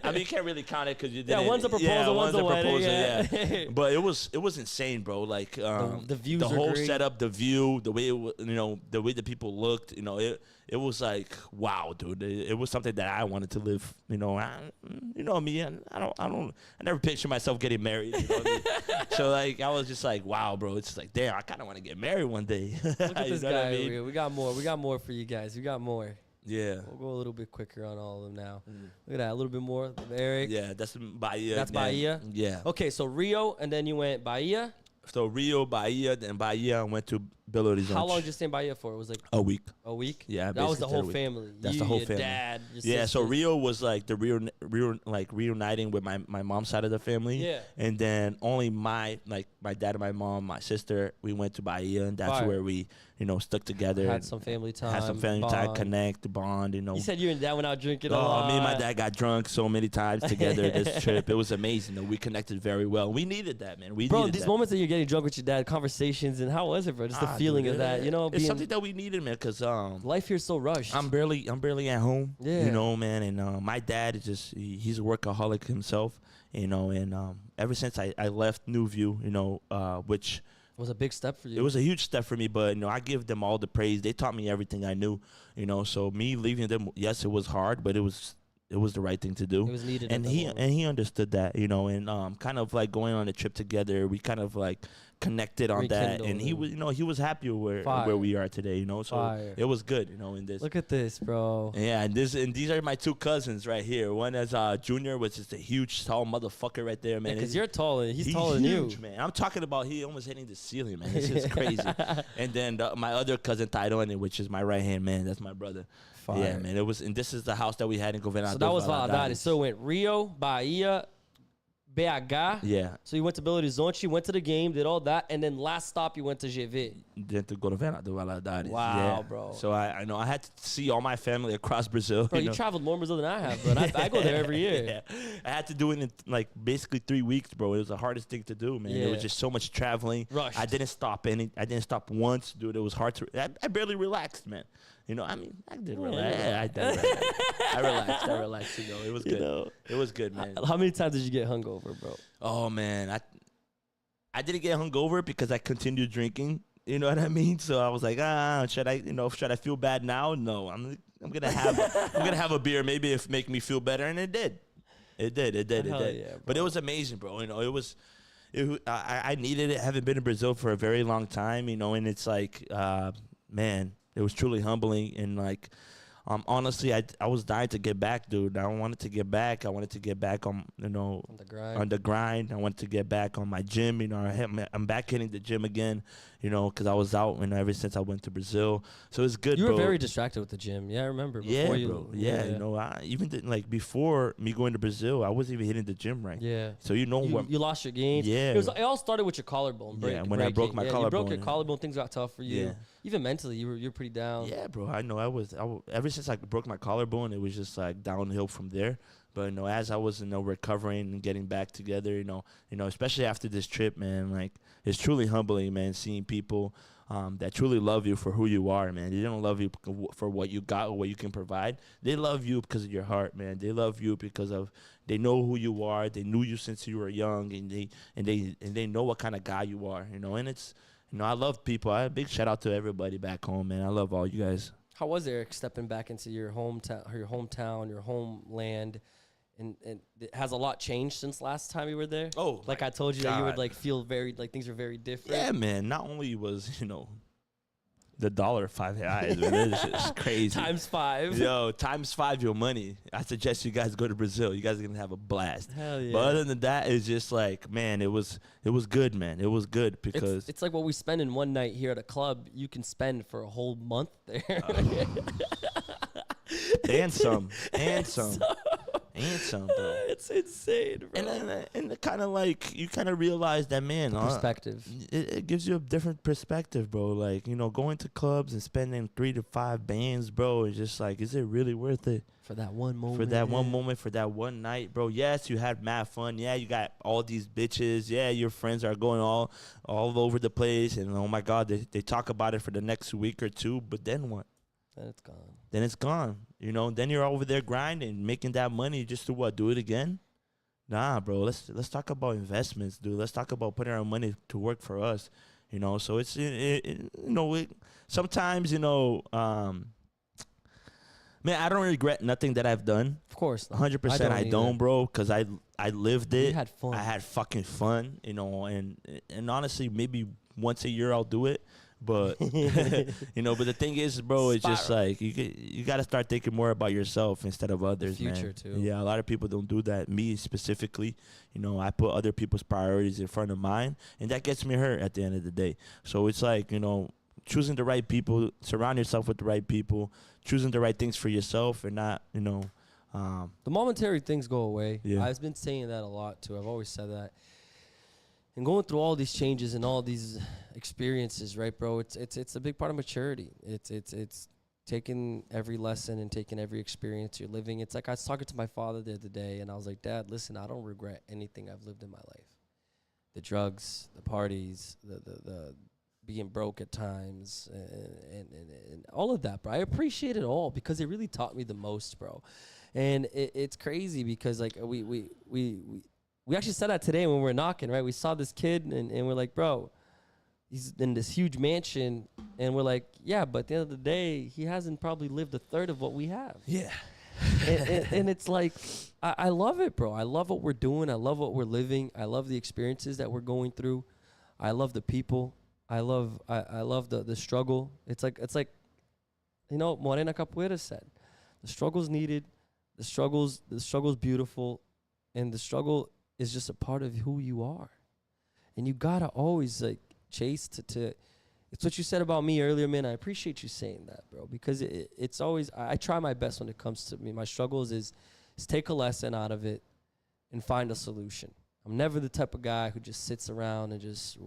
I mean, you can't really count it because you didn't. Yeah, one's a proposal, one's a wedding. Yeah. But it was insane, bro. Like the views, the whole great. setup, the view, the way the way the people looked, it was like wow, dude. It was something that I wanted to live. You know me. I never picture myself getting married. You know what I mean? So like I was just like wow, bro. It's like damn, I kind of want to get married one day. Look at this guy. I mean? We got more. We got more for you guys. We got more. Yeah. We'll go a little bit quicker on all of them now. Look at that. A little bit more. Eric. Yeah, that's Bahia. That's Bahia? Yeah. Okay, so Rio, and then you went Bahia. So Rio, Bahia, then Bahia, I went to Belo Horizonte. How long did you stay in Bahia for? It was like a week. A week? Yeah, that was the whole family. That's you, the whole your family. Dad, your yeah, sister. so Rio was like the reuniting with my mom's side of the family. Yeah. And then only my dad and my mom, my sister, we went to Bahia, and that's where we, stuck together. Had some family time. Had some family time, connect, bond, You said you and Dad went out drinking a lot. Me and my dad got drunk so many times together this trip. It was amazing. We connected very well. We needed that, man. Bro, these moments that you're getting drunk with your dad, conversations, and how was it, bro? Just the feeling of that, it's something that we needed, man, because life here's so rushed. I'm barely at home, yeah. Man, and my dad is just he's a workaholic himself, and ever since I left New View, which was a big step for you. It was a huge step for me, but I give them all the praise. They taught me everything I knew, so me leaving them, yes, it was hard, but it was the right thing to do. It was needed, and he understood that, and kind of like going on a trip together, we kind of like connected on that, and he was happy where we are today, so it was good, in this. Look at this, bro. Yeah, and these are my two cousins right here. One is Junior, which is a huge tall motherfucker right there, man. Because you're tall and he's taller than you, man. I'm talking about he almost hitting the ceiling, man. This is crazy. And then my other cousin Tyrone, which is my right hand man, that's my brother. Fire. Yeah, man. It was, and this is the house that we had in Governador. So that was Valadares. So it went Rio, Bahia, BH. Yeah. So you went to Belo Horizonte, went to the game, did all that, and then last stop you went to GV. Then to Governador Valadares. Wow, yeah. bro. So I know I had to see all my family across Brazil. Bro, you traveled more Brazil than I have, bro. I go there every year. Yeah. I had to do it in basically 3 weeks, bro. It was the hardest thing to do, man. Yeah. It was just so much traveling. Rushed. I didn't stop once, dude. It was hard to. I barely relaxed, man. I did relax. Yeah, I did relax. I relaxed. It was good. It was good, man. How many times did you get hungover, bro? Oh man, I didn't get hungover because I continued drinking. You know what I mean? So I was like, should I feel bad now? No, I'm gonna have a beer. Maybe it make me feel better, and it did. It did. Yeah, but it was amazing, bro. I needed it. I haven't been in Brazil for a very long time, and it's like, man, it was truly humbling, and like, honestly, I was dying to get back, dude. I wanted to get back. I wanted to get back on the grind. I wanted to get back on my gym. I'm back hitting the gym again, because I was out, ever since I went to Brazil. So it's good, You bro. were very distracted with the gym. Yeah, I remember. Before bro. I even before me going to Brazil, I wasn't even hitting the gym right. Yeah. So you lost your gains. Yeah. It all started with your collarbone. When I broke my collarbone. You broke your collarbone. Things got tough for you. Yeah. Even mentally, you're pretty down. Yeah, bro. I know. Ever since I broke my collarbone, it was just like downhill from there. But as I was recovering and getting back together, especially after this trip, man, like it's truly humbling, man, seeing people that truly love you for who you are, man. They don't love you for what you got or what you can provide. They love you because of your heart, man. They love you because they know who you are. They knew you since you were young, and they know what kind of guy you are, and it's. I love people. Big shout out to everybody back home, man. I love all you guys. How was Eric stepping back into your hometown, your homeland, and has a lot changed since last time you were there? Oh, like I told you that you would feel very things are very different. Yeah, man. Not only was the dollar 5 reais, man. It's just crazy. Times 5. Yo, times 5 your money. I suggest you guys go to Brazil. You guys are gonna have a blast. Hell yeah. But other than that, it's just like, man, it was good, man. It was good because it's like what we spend in one night here at a club, you can spend for a whole month there. and some, bro. It's insane, bro. And kind of like you kind of realize that, man, Perspective. It gives you a different perspective, bro. Like, you know, going to clubs and spending 3 to 5 bands, bro, is just like, is it really worth it? For that one moment. For that one moment, for that one night, bro. Yes, you had mad fun. Yeah, you got all these bitches. Yeah, your friends are going all over the place. And, oh, my God, they talk about it for the next week or two. But then what? Then it's gone. Then it's gone. You know, then you're over there grinding, making that money just to what? Do it again? Nah, bro. Let's talk about investments, dude. Let's talk about putting our money to work for us. You know, so it's sometimes, you know, man, I don't regret nothing that I've done. Of course, 100% I don't, bro, because I lived it. You had fun. I had fucking fun, you know, and honestly, maybe once a year I'll do it. But you know, but the thing is, bro, it's just like you got to start thinking more about yourself instead of others, future, man. too. Yeah, a lot of people don't do that. Me specifically, you know, I put other people's priorities in front of mine, and that gets me hurt at the end of the day. So it's like, you know, choosing the right people, surround yourself with the right people, choosing the right things for yourself, and not, you know, the momentary things go away. Yeah. I've been saying that a lot too. I've always said that. And going through all these changes and all these experiences, right, bro? It's a big part of maturity. It's taking every lesson and taking every experience you're living. It's like I was talking to my father the other day, and I was like, Dad, listen, I don't regret anything I've lived in my life. The drugs, the parties, the being broke at times, and all of that, bro. I appreciate it all because it really taught me the most, bro. And it's crazy because like we actually said that today when we were knocking, right? We saw this kid and we're like, bro, he's in this huge mansion. And we're like, yeah, but at the end of the day, he hasn't probably lived a third of what we have. yeah. and it's like, I love it, bro. I love what we're doing. I love what we're living. I love the experiences that we're going through. I love the people. I love the struggle. It's like, you know, Morena Capoeira said, the struggle's needed. The struggle's beautiful. And the struggle is just a part of who you are. And you gotta always like chase to it's what you said about me earlier, man. I appreciate you saying that, bro, because it's always, I try my best when it comes to me. My struggles is take a lesson out of it and find a solution. I'm never the type of guy who just sits around and just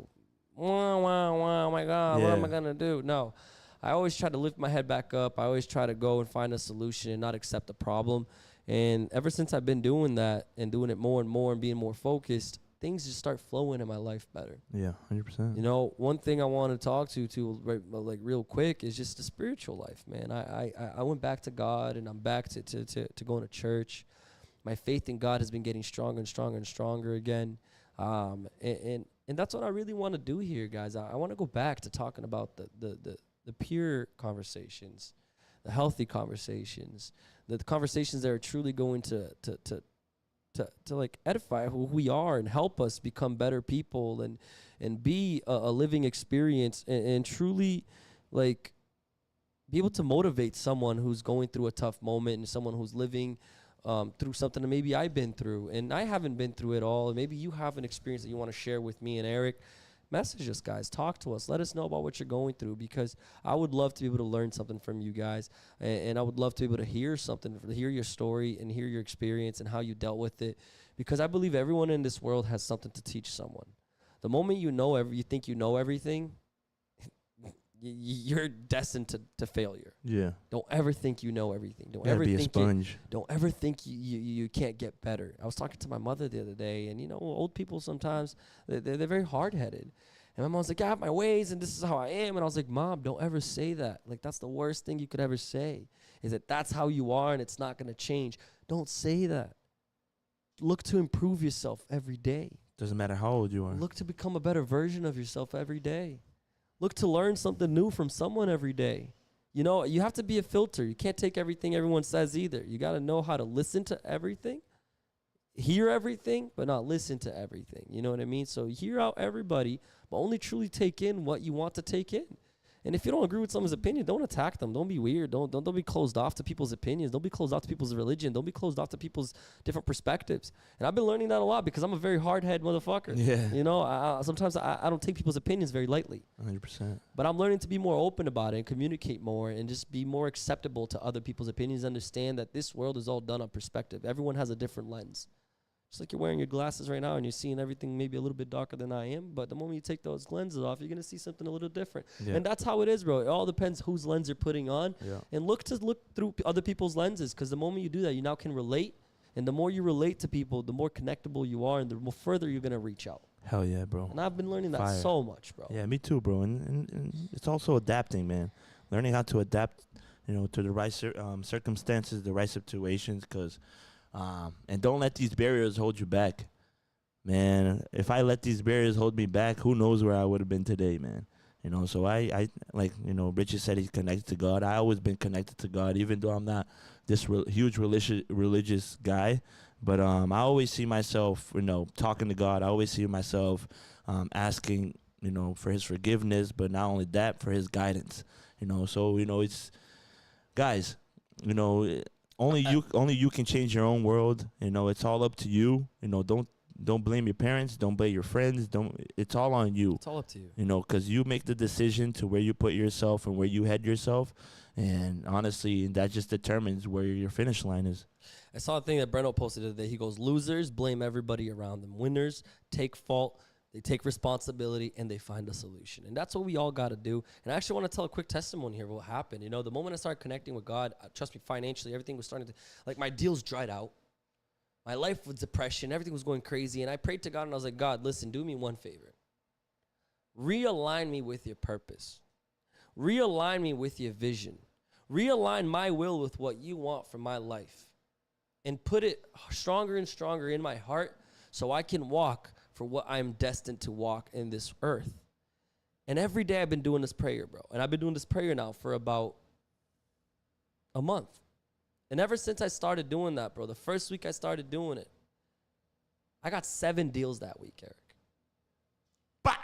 oh my God, what am I gonna do? No, I always try to lift my head back up. I always try to go and find a solution and not accept the problem. And ever since I've been doing that and doing it more and more and being more focused, things just start flowing in my life better. Yeah, 100%. You know, one thing I want to talk to right, like real quick is just the spiritual life, man. I went back to God, and I'm back to going to church. My faith in God has been getting stronger and stronger and stronger again. And that's what I really want to do here, guys. I want to go back to talking about the pure conversations, the healthy conversations, the conversations that are truly going to like edify who we are and help us become better people and be a living experience and truly like be able to motivate someone who's going through a tough moment and someone who's living through something that maybe I've been through and I haven't been through it all. Maybe you have an experience that you want to share with me and Eric. Message us, guys. Talk to us. Let us know about what you're going through, because I would love to be able to learn something from you guys, and I would love to be able to hear something, hear your story and hear your experience and how you dealt with it, because I believe everyone in this world has something to teach someone. The moment you think you know everything, you're destined to failure. Yeah. Don't ever think you know everything. Don't ever think you can't get better. I was talking to my mother the other day, and you know, old people sometimes they're very hard-headed. And my mom's like, I have my ways, and this is how I am. And I was like, Mom, don't ever say that. Like, that's the worst thing you could ever say, is that that's how you are and it's not going to change. Don't say that. Look to improve yourself every day. Doesn't matter how old you are. Look to become a better version of yourself every day. Look to learn something new from someone every day. You know, you have to be a filter. You can't take everything everyone says either. You got to know how to listen to everything, hear everything, but not listen to everything. You know what I mean? So hear out everybody, but only truly take in what you want to take in. And if you don't agree with someone's opinion, don't attack them. Don't be weird. Don't be closed off to people's opinions. Don't be closed off to people's religion. Don't be closed off to people's different perspectives. And I've been learning that a lot because I'm a very hard-headed motherfucker. Yeah. You know, sometimes I don't take people's opinions very lightly. 100%. But I'm learning to be more open about it and communicate more and just be more acceptable to other people's opinions. Understand that this world is all done on perspective. Everyone has a different lens. Just like you're wearing your glasses right now and you're seeing everything maybe a little bit darker than I am, but the moment you take those lenses off, you're going to see something a little different. Yeah. And that's how it is, bro. It all depends whose lens you're putting on. Yeah. And look through other people's lenses, because the moment you do that, you now can relate. And the more you relate to people, the more connectable you are and the more further you're going to reach out. Hell yeah, bro. And I've been learning that so much, bro. Yeah, me too, bro. And it's also adapting, man. Learning how to adapt, to the right circumstances, the right situations, because and don't let these barriers hold you back. Man, if I let these barriers hold me back, who knows where I would have been today, man. So I like, Richard said he's connected to God. I always been connected to God, even though I'm not this huge religious guy. But I always see myself, talking to God. I always see myself asking, for his forgiveness, but not only that, for his guidance. So, it's, guys, only you can change your own world. It's all up to you. Don't blame your parents. Don't blame your friends. It's all on you. It's all up to you. Because you make the decision to where you put yourself and where you head yourself. And honestly, that just determines where your finish line is. I saw a thing that Breno posted today. He goes, losers blame everybody around them. Winners take fault. They take responsibility, and they find a solution. And that's what we all got to do. And I actually want to tell a quick testimony here of what happened. The moment I started connecting with God, trust me, financially, everything was starting to, like, my deals dried out. My life was depression. Everything was going crazy. And I prayed to God, and I was like, God, listen, do me one favor. Realign me with your purpose. Realign me with your vision. Realign my will with what you want for my life. And put it stronger and stronger in my heart so I can walk for what I'm destined to walk in this earth. And every day I've been doing this prayer, bro. And I've been doing this prayer now for about a month. And ever since I started doing that, bro, the first week I started doing it, I got 7 deals that week, Eric. Bah!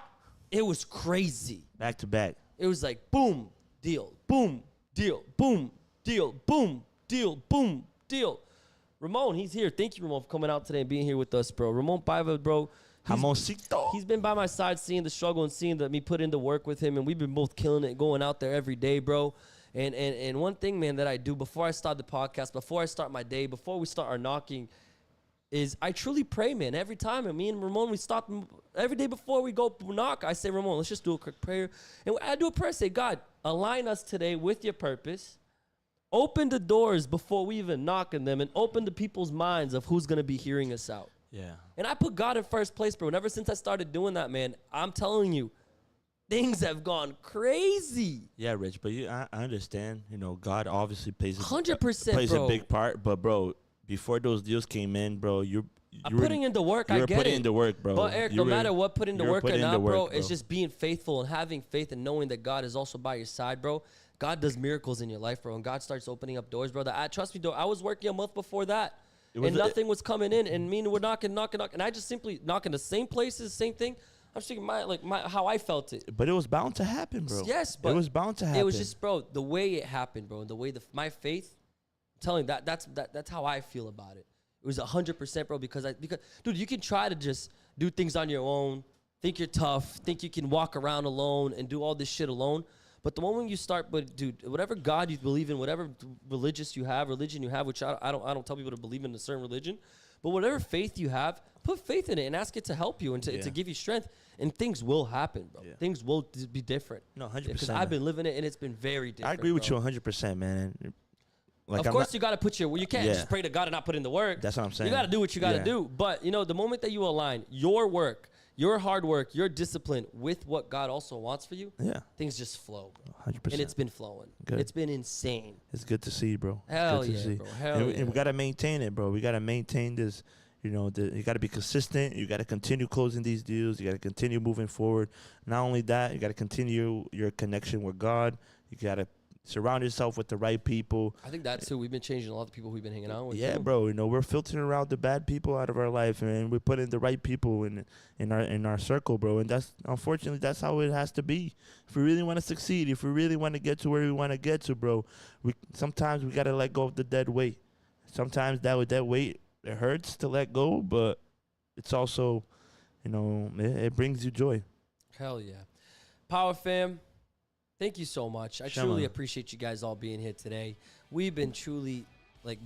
It was crazy. Back to back. It was like boom, deal, boom, deal, boom, deal, boom, deal, boom, deal. Ramon, he's here. Thank you, Ramon, for coming out today and being here with us, bro. Ramon Paiva, bro. He's been by my side seeing the struggle and seeing me put into work with him, and we've been both killing it, going out there every day, bro. And one thing, man, that I do before I start the podcast, before I start my day, before we start our knocking, is I truly pray, man, every time. And me and Ramon, we stop every day before we go knock. I say, Ramon, let's just do a quick prayer. And I do a prayer, say, God, align us today with your purpose. Open the doors before we even knock on them, and open the people's minds of who's going to be hearing us out. Yeah. And I put God in first place, bro. And ever since I started doing that, man, I'm telling you, things have gone crazy. Yeah, Rich, but I understand. God obviously plays 100%, a big part. But, bro, before those deals came in, bro, I'm putting in the work. I get it. You were putting in the work, bro. But, Eric, no matter what, putting the work or not, bro, it's just being faithful and having faith and knowing that God is also by your side, bro. God does miracles in your life, bro, and God starts opening up doors, bro. Trust me, though, I was working a month before that, and nothing was coming in, and me and we're knocking, and I just simply knocking the same places, same thing. I'm just thinking how I felt it. But it was bound to happen, bro. Yes, but it was bound to happen. It was just, bro, the way it happened, bro, and the way my faith. I'm telling you, that's how I feel about it. It was 100%, bro, because dude, you can try to just do things on your own, think you're tough, think you can walk around alone and do all this shit alone. But the moment you start, dude, whatever God you believe in, whatever religion you have, which I don't tell people to believe in a certain religion, but whatever faith you have, put faith in it and ask it to help you and to give you strength, and things will happen, bro. Yeah. Things will be different. No, 100%. Because I've been living it, and it's been very different. I agree with you 100%, man. Of course, you got to put you can't just pray to God and not put in the work. That's what I'm saying. You got to do what you got to do. But, the moment that you align your work, your hard work, your discipline with what God also wants for you, things just flow. 100%. And it's been flowing. Good. It's been insane. It's good to see, bro. Hell yeah, bro. And we got to maintain it, bro. We got to maintain this. You got to be consistent. You got to continue closing these deals. You got to continue moving forward. Not only that, you got to continue your connection with God. You got to surround yourself with the right people. I think that too. We've been changing a lot of the people we've been hanging out with. Yeah, too. bro. You know, we're filtering around the bad people out of our life, and we're putting the right people in our circle, bro. And that's unfortunately that's how it has to be. If we really want to succeed, if we really want to get to where we want to get to, bro, sometimes we gotta let go of the dead weight. Sometimes that weight, it hurts to let go, but it's also, you know, it brings you joy. Hell yeah. Power fam, thank you so much. I truly appreciate you guys all being here today. We've been truly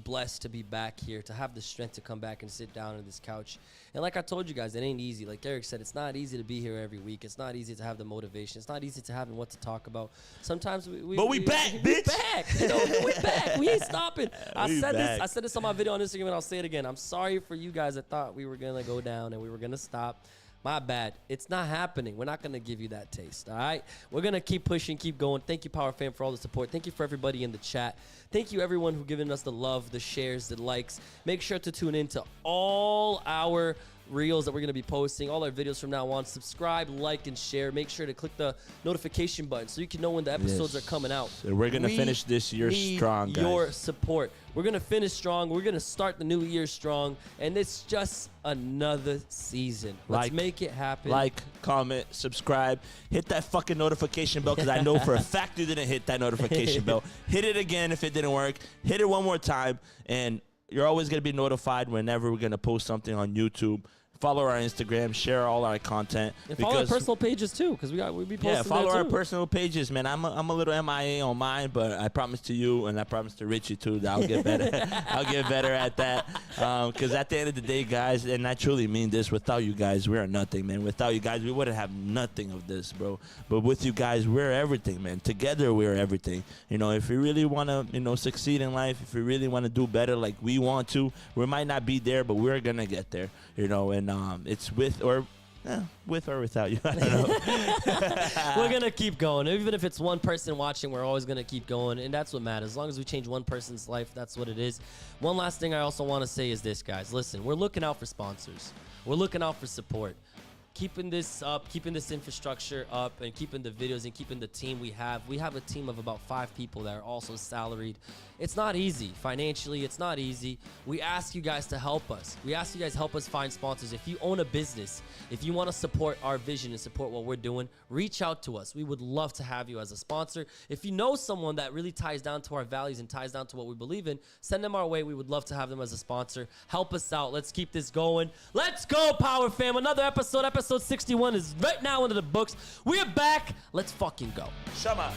blessed to be back here, to have the strength to come back and sit down on this couch. And like I told you guys, it ain't easy. Like Erik said, it's not easy to be here every week. It's not easy to have the motivation. It's not easy to have what to talk about. Sometimes we back, bitch. Back. You know, we back. We ain't stopping. I said this on my video on Instagram, and I'll say it again. I'm sorry for you guys that thought we were gonna go down and we were gonna stop. My bad. It's not happening. We're not going to give you that taste, all right? We're going to keep pushing, keep going. Thank you, Power Fam, for all the support. Thank you for everybody in the chat. Thank you, everyone who's given us the love, the shares, the likes. Make sure to tune in to all our reels that we're going to be posting, all our videos from now on. Subscribe, like, and share. Make sure to click the notification button so you can know when the episodes are coming out. So we're going to finish this year strong, guys. Your support. We're going to finish strong. We're going to start the new year strong. And it's just another season. Let's make it happen. Like, comment, subscribe. Hit that fucking notification bell, because I know for a fact you didn't hit that notification bell. Hit it again if it didn't work. Hit it one more time. And you're always going to be notified whenever we're going to post something on YouTube. Follow our Instagram, share all our content. And follow our personal pages too, because we be posting. Yeah, follow there our too. personal pages, man. I'm a little MIA on mine, but I promise to you, and I promise to Richie too, that I'll get better. I'll get better at that. Because at the end of the day, guys, and I truly mean this, without you guys, we are nothing, man. Without you guys, we wouldn't have nothing of this, bro. But with you guys, we're everything, man. Together, we're everything. You know, if we really want to, you know, succeed in life, if we really want to do better like we want to, we might not be there, but we're gonna get there. You know, and it's with or without you. I don't know. We're going to keep going. Even if it's one person watching, we're always going to keep going. And that's what matters. As long as we change one person's life, that's what it is. One last thing I also want to say is this, guys. Listen, we're looking out for sponsors. We're looking out for support. Keeping this up, keeping this infrastructure up, and keeping the videos and keeping the team we have. We have a team of about 5 people that are also salaried. It's not easy. Financially, it's not easy. We ask you guys to help us. We ask you guys to help us find sponsors. If you own a business, if you want to support our vision and support what we're doing, reach out to us. We would love to have you as a sponsor. If you know someone that really ties down to our values and ties down to what we believe in, send them our way. We would love to have them as a sponsor. Help us out. Let's keep this going. Let's go, Power Fam. Another episode 61 is right now into the books. We're back. Let's fucking go. Shama.